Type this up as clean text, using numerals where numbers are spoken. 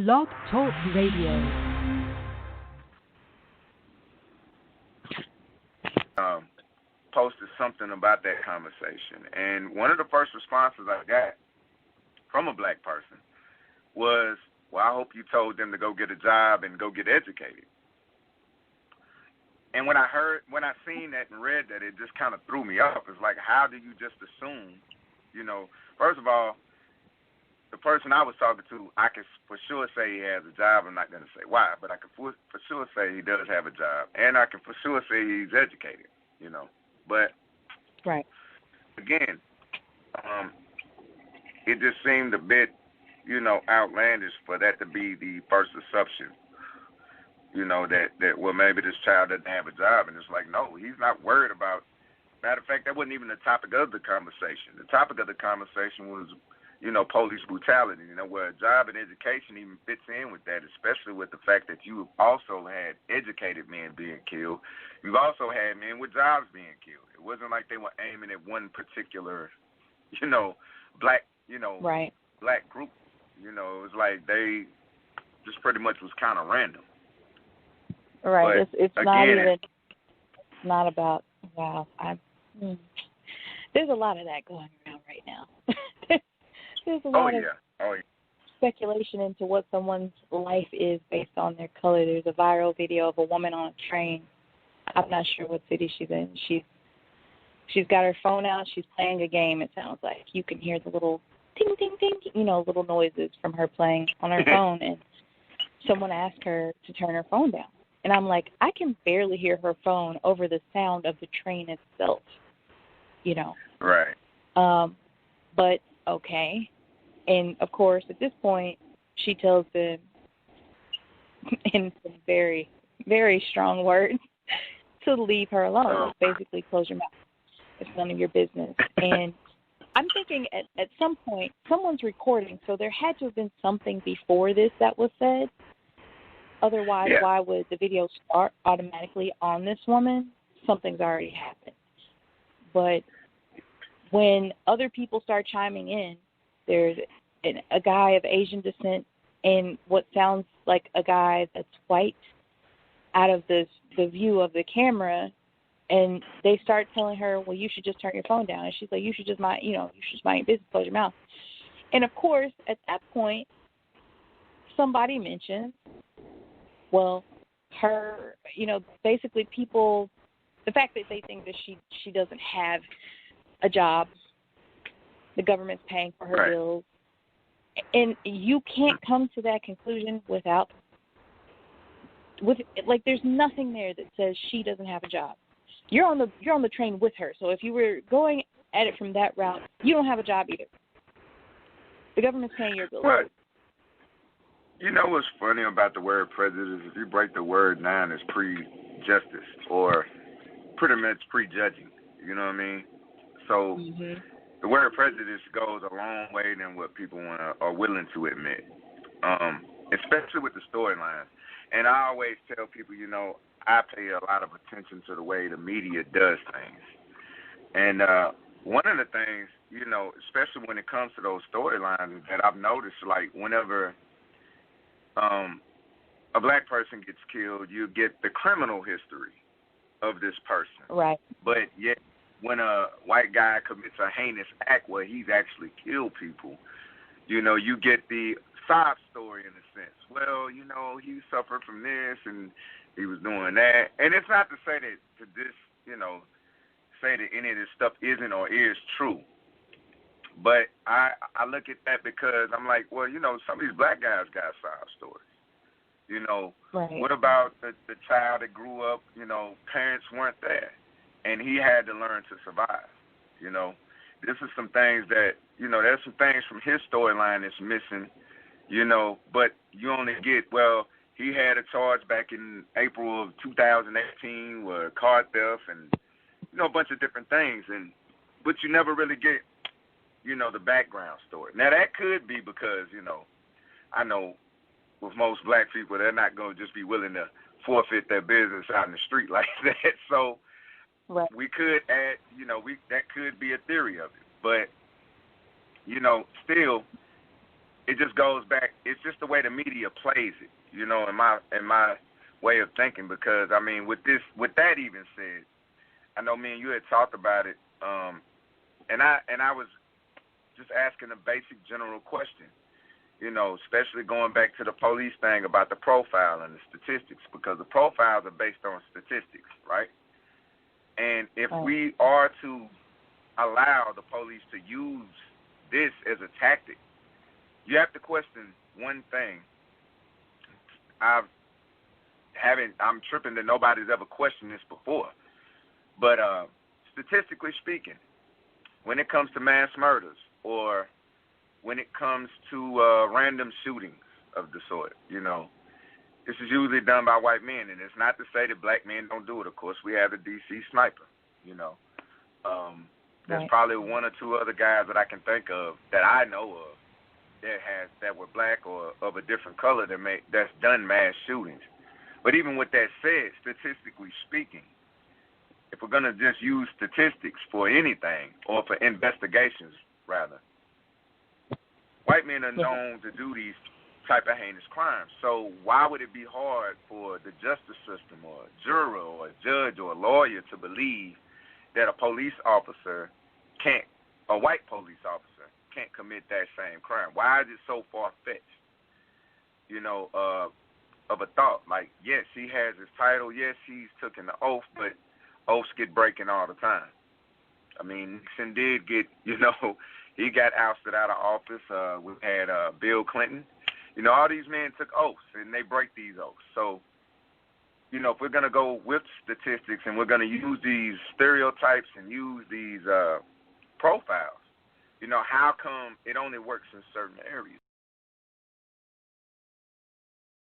Blog Talk Radio. Posted something about that conversation, and one of the first responses I got from a black person was, well, I hope you told them to go get a job and go get educated. And when I seen that and read that, it just kind of threw me off. It's like, how do you just assume, first of all, the person I was talking to, I can for sure say he has a job. I'm not going to say why, but I can for sure say he does have a job, and I can for sure say he's educated, But, right. Again, it just seemed a bit, outlandish for that to be the first assumption, that well, maybe this child doesn't have a job. And it's like, no, he's not worried about. Matter of fact, that wasn't even the topic of the conversation. The topic of the conversation was, police brutality, where a job and education even fits in with that, especially with the fact that you also had educated men being killed. You've also had men with jobs being killed. It wasn't like they were aiming at one particular, black, right. black group. It was like they just pretty much was kind of random. Right. But it's again, not even. It's not about. Wow. There's a lot of that going around right now. There's a lot of speculation into what someone's life is based on their color. There's a viral video of a woman on a train. I'm not sure what city she's in. She's got her phone out. She's playing a game, it sounds like. You can hear the little ting, ting, ting, little noises from her playing on her phone. And someone asked her to turn her phone down. And I'm like, I can barely hear her phone over the sound of the train itself, Right. But, okay. And, of course, at this point, she tells them in some very, very strong words to leave her alone. Basically, close your mouth. It's none of your business. And I'm thinking at some point, someone's recording, so there had to have been something before this that was said. Otherwise, why would the video start automatically on this woman? Something's already happened. But when other people start chiming in, there's a guy of Asian descent and what sounds like a guy that's white out of the view of the camera, and they start telling her, well, you should just turn your phone down. And she's like, you should just mind your business, close your mouth. And, of course, at that point, somebody mentions, well, her, basically people, the fact that they think that she doesn't have a job, the government's paying for her bills, and you can't come to that conclusion with there's nothing there that says she doesn't have a job. You're on the train with her, so if you were going at it from that route, you don't have a job either. The government's paying your bills. Right. What's funny about the word prejudice? If you break the word down, it's pre-justice or pretty much prejudging. You know what I mean? So the word prejudice goes a long way than what people are willing to admit, especially with the storylines. And I always tell people, I pay a lot of attention to the way the media does things. And one of the things, especially when it comes to those storylines, that I've noticed, like whenever a black person gets killed, you get the criminal history of this person. Right. But yet, when a white guy commits a heinous act where he's actually killed people, you get the sob story in a sense. Well, he suffered from this and he was doing that. And it's not to say that say that any of this stuff isn't or is true. But I look at that because I'm like, well, some of these black guys got sob stories. Right. What about the child that grew up, parents weren't there, and he had to learn to survive, This is some things that, there's some things from his storyline that's missing, but you only get, well, he had a charge back in April of 2018 with car theft and, a bunch of different things, but you never really get, the background story. Now, that could be because, I know with most black people, they're not going to just be willing to forfeit their business out in the street like that. So we could add, that could be a theory of it. But, still, it just goes back. It's just the way the media plays it, you know, in my way of thinking. Because I mean, with that even said, I know me and you had talked about it, and I was just asking a basic general question, you know, especially going back to the police thing about the profile and the statistics, because the profiles are based on statistics, right? And if we are to allow the police to use this as a tactic, you have to question one thing. I'm tripping that nobody's ever questioned this before. But statistically speaking, when it comes to mass murders or when it comes to random shootings of the sort, you know, this is usually done by white men. And it's not to say that black men don't do it. Of course, we have the D.C. sniper, you know. There's probably one or two other guys that I can think of that I know of that were black or of a different color that's done mass shootings. But even with that said, statistically speaking, if we're going to just use statistics for anything, or for investigations, rather, white men are known to do these type of heinous crimes. So why would it be hard for the justice system or a juror or a judge or a lawyer to believe that a police officer a white police officer can't commit that same crime? Why is it so far-fetched, you know, of a thought? Like, yes, he has his title. Yes, he's taken the oath, but oaths get breaking all the time. I mean, Nixon did get, you know, he got ousted out of office. We had Bill Clinton. You know, all these men took oaths, and they break these oaths. So, you know, if we're going to go with statistics and we're going to use these stereotypes and use these profiles, you know, how come it only works in certain areas?